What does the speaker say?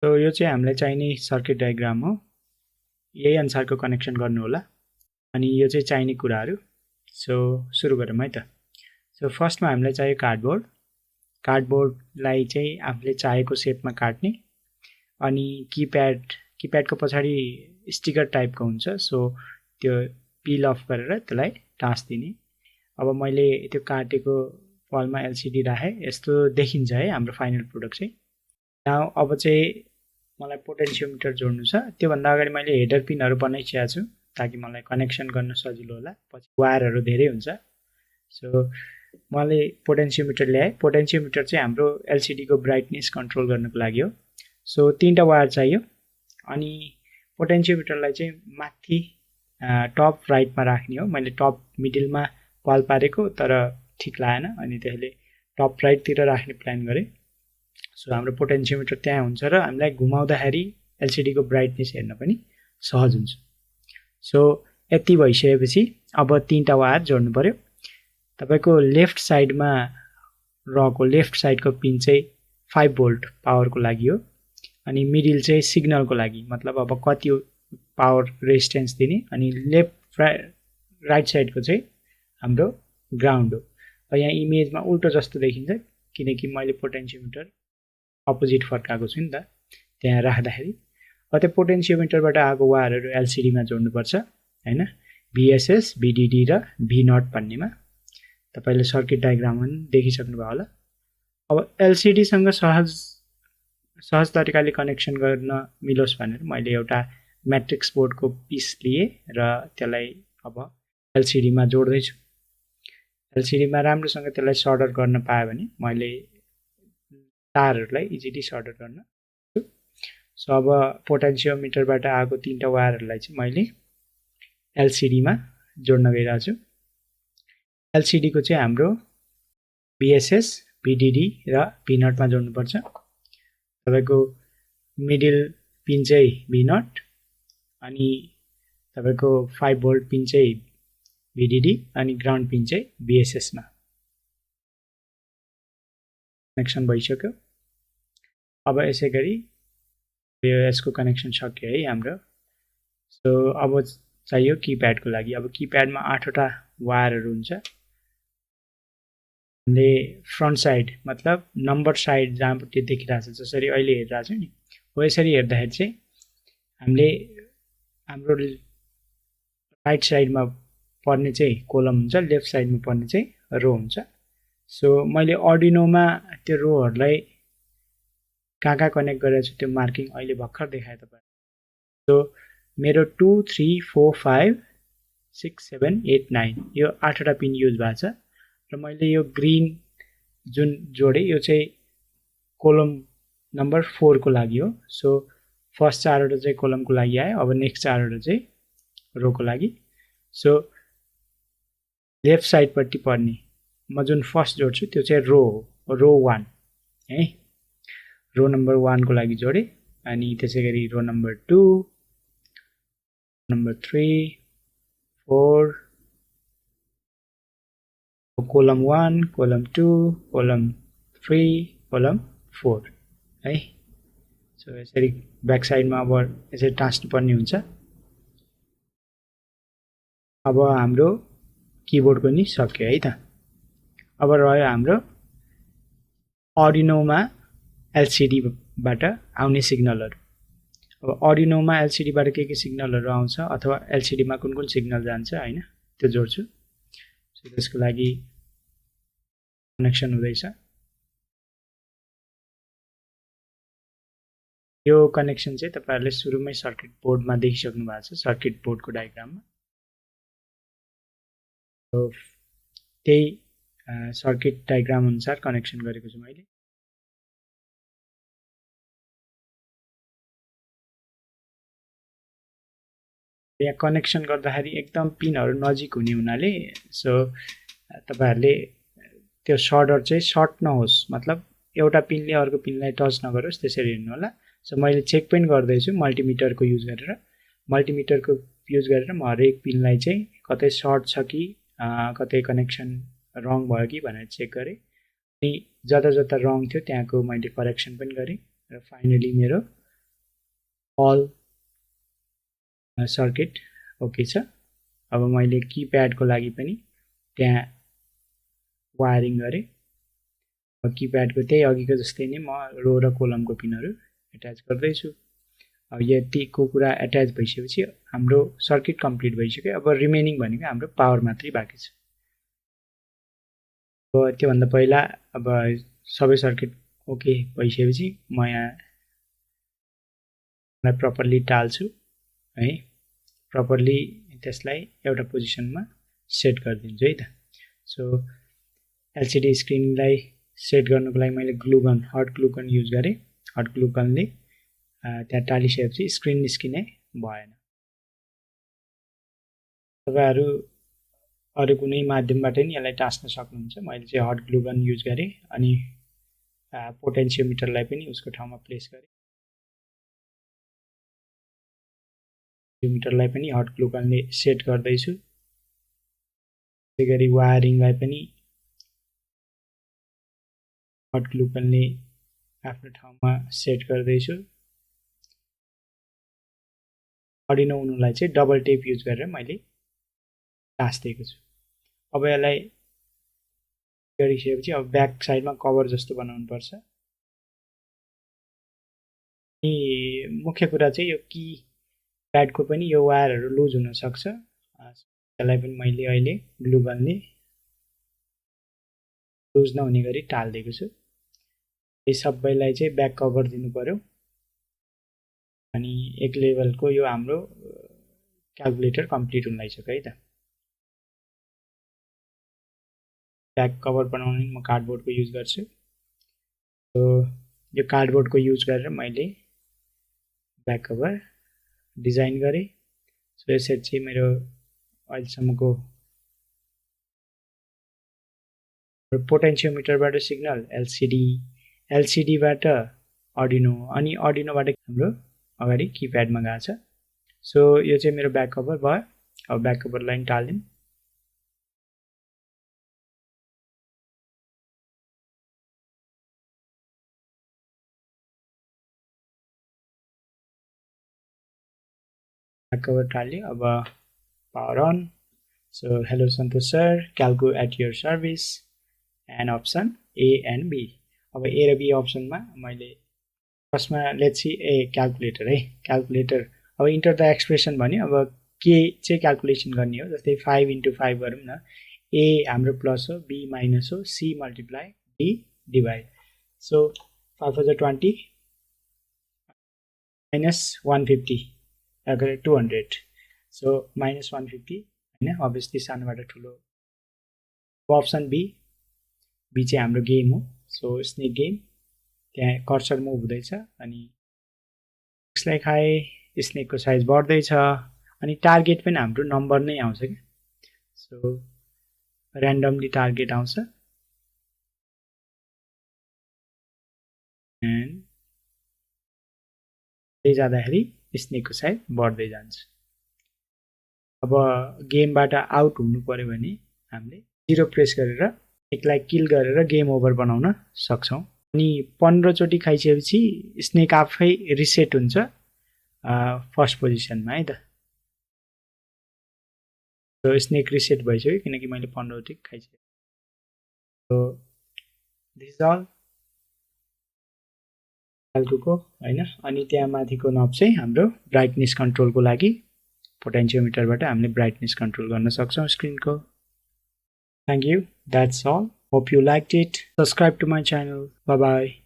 So यो चाहिँ हामीलाई चाहिने सर्किट डायग्राम हो। यही अनुसारको कनेक्सन गर्नु होला। अनि यो चाहिँ चाहिने कुराहरू। सो सुरु गरौँ है त। सो फर्स्टमा हामीलाई चाहियो कार्डबोर्ड। कार्डबोर्डलाई चाहिँ आफूले चाहेको सेपमा काट्ने। अनि किप्याडको पछाडि स्टिकर टाइपको हुन्छ, सो त्यो पिल अफ गरेर त्यसलाई टाँसिदिने। अब मैले त्यो काटेको वालमा एलसिडी राखेँ, यस्तो देखिन्छ है हाम्रो फाइनल प्रोडक्ट चाहिँ। अब चाहिँ मलाई पोटेन्सियोमिटर जोड्नु छ। त्योभन्दा अगाडि मैले हेडर पिनहरू बनाइसकेको छु ताकि मलाई कनेक्सन गर्न सजिलो होला। पछि वायरहरू धेरै हुन्छ। सो मैले पोटेन्सियोमिटर ल्याएँ। पोटेन्सियोमिटर चाहिँ हाम्रो एलसिडीको ब्राइटनेस कन्ट्रोल गर्नको लागि हो। सो 3टा वायर चाहियो। अनि पोटेन्सियोमिटरलाई चाहिँ माथि टप राइटमा राख्ने हो। मैले टप मिडलमा वाल पारेको तर ठिक लागेन, अनि त्यसले टप राइटतिर राख्ने प्लान गरेँ। सो हाम्रो पोटेन्सियोमिटर त्यहाँ हुन्छ र हामीलाई घुमाउँदाखेरि एलसिडीको ब्राइटनेस हेर्न पनि सहज हुन्छ। सो यति भइसकेपछि अब 3टा वायर जोड्नु पर्यो। तपाईको लेफ्ट साइडमा रहेको लेफ्ट साइडको पिन चाहिँ 5 भोल्ट पावरको लागि हो। अनि मिडल चाहिँ सिग्नलको लागि, मतलब अब कति पावर रेजिस्टेन्स दिने। अनि लेफ्ट राइट साइडको चाहिँ हाम्रो ग्राउन्ड हो। यहाँ इमेजमा उल्टो जस्तो देखिन्छ किनकि मैले पोटेन्सियोमिटर अपोजिट फर्काएको छु नि त त्यहाँ राख्दाखेरि। त्यो पोटेन्सियोमिटरबाट आएको वायरहरू एलसिडीमा जोड्नुपर्छ हैन। भिएसएस, भिडिडी र भी0 भन्नेमा तपाईले सर्किट डायग्राममा पनि देखिसक्नुभयो होला। अब एलसिडीसँग सहज तरिकाले कनेक्सन गर्न मिलोस् भनेर मैले एउटा म्याट्रिक्स बोर्डको पिस लिएँ र त्यसलाई अब एलसिडीमा जोड्दैछु। एलसिडीमा राम्रोसँग त्यसलाई सर्डर गर्न पाएँ भने मैले तारहरूलाई इजिली सर्डर गर्न। सो अब पोटेन्सियोमिटरबाट आएको 3टा वायरहरूलाई चाहिँ मैले एलसिडीमा जोड्न गइरहेको छु। एलसिडीको चाहिँ हाम्रो भिएसएस, भिडिडी र भी0 मा जोड्नुपर्छ। तपाईको मिडल पिन चाहिँ भी0 अनि तपाईको 5 भोल्ट पिन चाहिँ भिडिडी अनि ग्राउन्ड पिन चाहिँ भिएसएस मा कनेक्सन भइसक्यो। अब यसै गरी यसको कनेक्सन सक्यो है हाम्रो। सो अब चाहियो किप्याडको लागि। अब किप्याडमा 8वटा वायरहरू हुन्छ। हामीले फ्रन्ट साइड मतलब नम्बर साइड जहाँपट्टि देखिरहेछ, जसरी अहिले हेरिरहेको छु नि हो, यसरी हेर्दाखेरि चाहिँ हामीले हाम्रो राइट साइडमा पर्ने चाहिँ कोलम हुन्छ, लेफ्ट साइडमा पर्ने चाहिँ रो हुन्छ। सो मैले अर्डिनोमा त्यो रोहरूलाई कहाँ कनेक्ट गरेको छु त्यो मार्किङ अहिले भर्खर देखाएँ तपाईँ। सो मेरो 2, 3, 4, 5, 6, 7, 8, 9 यो 8वटा पिन युज भएको छ। र मैले यो ग्रीन जुन जोडेँ यो चाहिँ कोलम नम्बर 4 को लागि हो। सो फर्स्ट 4वटा चाहिँ कोलमको लागि आयो। अब नेक्स्ट 4वटा चाहिँ रोको लागि। सो लेफ्ट साइडपट्टि पर्ने म जुन फर्स्ट जोड्छु त्यो चाहिँ रो हो, रो 1 है। रो नम्बर 1 को लागि जोडेँ। अनि त्यसै गरी रो नम्बर 2, नम्बर 3, 4, कोलम 1, कोलम 2, कोलम 3, कोलम 4 है। सो यसरी ब्याक साइडमा अब यसरी टाँस्नुपर्ने हुन्छ। अब हाम्रो किबोर्डको नि सक्यो है त। अब रह्यो हाम्रो अर्डिनोमा एलसिडीबाट आउने सिग्नलहरू। अब अर्डिनोमा एलसिडीबाट के सिग्नलहरू आउँछ अथवा एलसिडीमा कुन कुन सिग्नल जान्छ हैन, त्यो जोड्छु। सो त्यसको लागि कनेक्सन हुँदैछ। यो कनेक्सन चाहिँ तपाईहरुले सुरुमै सर्किट बोर्डमा देखिसक्नु भएको छ, सर्किट बोर्डको डायग्राममा। सो त्यही सर्किट डायग्राम अनुसार कनेक्सन गरेको छु मैले। यहाँ कनेक्सन गर्दाखेरि एकदम पिनहरू नजिक हुने हुनाले सो तपाईहरुले त्यो सर्डर चाहिँ सर्ट नहोस्, मतलब एउटा पिनले अर्को पिनलाई टच नगरोस् त्यसरी हेर्नु होला। सो मैले चेक पनि गर्दैछु मल्टिमिटरको युज गरेर। मल्टिमिटरको युज गरेर म हरेक पिनलाई चाहिँ कतै सर्ट छ कि कतै कनेक्सन रङ भयो कि भनेर चेक गरेँ। अनि जता जता रङ थियो त्यहाँको मैले करेक्सन पनि गरेँ र फाइनली मेरो अल सर्किट ओके छ। अब मैले किप्याडको लागि पनि त्यहाँ वायरिङ गरेँ। किप्याडको त्यही अघिको जस्तै नै म रो र कोलमको पिनहरू एट्याच गर्दैछु। अब यतिको कुरा एट्याच भइसकेपछि हाम्रो सर्किट कम्प्लिट भइसक्यो। अब रिमेनिङ भनेको हाम्रो पावर मात्रै बाँकी छ। अब त्योभन्दा पहिला अब सबै सर्किट ओके भइसकेपछि म यहाँ प्रपरली टाल्छु है, प्रपरली त्यसलाई एउटा पोजिसनमा सेट गरिदिन्छु है त। सो एलसिडी स्क्रिनलाई सेट गर्नुको लागि मैले ग्लुगन हट ग्लुगन युज गरेँ। हट ग्लुगनले त्यहाँ टालिसकेपछि स्क्रिन निस्किने भएन। तपाईँहरू अरू कुनै माध्यमबाट नि यसलाई टाँस्न सक्नुहुन्छ। मैले चाहिँ हट ग्लुगन युज गरेँ अनि पोटेन्सियोमिटरलाई पनि उसको ठाउँमा प्लेस गरेँ। पोटेन्सियोमिटरलाई पनि हट ग्लुगनले सेट गर्दैछु। त्यसै गरी वायरिङलाई पनि हट ग्लुगनले आफ्नो ठाउँमा सेट गर्दैछु। अर्डिनो उनोलाई चाहिँ डबल टेप युज गरेर मैले टाँसिदिएको छु। अब यसलाई गरिसकेपछि अब ब्याक साइडमा कभर जस्तो बनाउनु पर्छ। अनि मुख्य कुरा चाहिँ यो की प्याडको पनि यो वायरहरू लुज हुन सक्छ। त्यसलाई पनि मैले अहिले ग्लुगनले लुज नहुने गरी टालिदिएको छु। यो सबैलाई चाहिँ ब्याक कभर दिनु पर्यो। अनि एक लेभलको यो हाम्रो क्याल्कुलेटर कम्प्लिट हुन लागिसक्यो है त। ब्याक कभर बनाउन म कार्डबोर्डको युज गर्छु। सो यो कार्डबोर्डको युज गरेर मैले ब्याक कभर डिजाइन गरेँ। सो यो सेट चाहिँ मेरो अहिलेसम्मको पोटेन्सियोमिटरबाट सिग्नल एलसिडीबाट अर्डिनो अनि अर्डिनोबाट हाम्रो अगाडि किप्याडमा गएको छ। सो यो चाहिँ मेरो ब्याक कभर भयो। अब ब्याक कभर लाइन टालिदिउँ। ब्याक कभर टाल्यो। अब power on. So hello Santosh sir, क्याल्कु at your service and option A and B. अब ए र बी अप्सनमा मैले फर्स्टमा लेट्स सी ए क्याल्कुलेटर है, क्याल्कुलेटर। अब इन्टर द एक्सप्रेसन भन्यो। अब के चाहिँ क्याल्कुलेसन गर्ने हो, जस्तै 5 × 5 गरौँ न। ए हाम्रो प्लस हो, बी माइनस हो, C multiply, D divide. So 5 × 20 minus 150 अगर 200। सो माइनस 150 होइन, अभियसली सानोबाट ठुलो। अप्सन बी, बी चाहिँ हाम्रो गेम हो। सो स्नेक गेम, त्यहाँ कर्सर मुभ हुँदैछ अनि यसलाई खाए स्नेकको साइज बढ्दैछ अनि टार्गेट पनि हाम्रो नम्बर नै आउँछ क्या। सो ऱ्यान्डमली टार्गेट आउँछ एन्ड जाँदाखेरि स्नेकको साइज बढ्दै जान्छ। अब गेमबाट आउट हुनु पर्यो भने हामीले 0 प्रेस गरेर स्नेकलाई किल गरेर गेम ओभर बनाउन सक्छौँ। अनि 15 चोटि खाइसकेपछि स्नेक आफै रिसेट हुन्छ फर्स्ट पोजिसनमा है त। सो स्नेक रिसेट भइसक्यो किनकि मैले 15 चोटि खाइसकेँ। सो दिस इज अल क्याल्कुको होइन। अनि त्यहाँ माथिको नब चाहिँ हाम्रो ब्राइटनेस कन्ट्रोलको लागि पोटेन्सियोमिटरबाट हामीले ब्राइटनेस कन्ट्रोल गर्न सक्छौँ स्क्रिनको। Thank you, that's all. Hope you liked it. Subscribe to my channel. Bye by.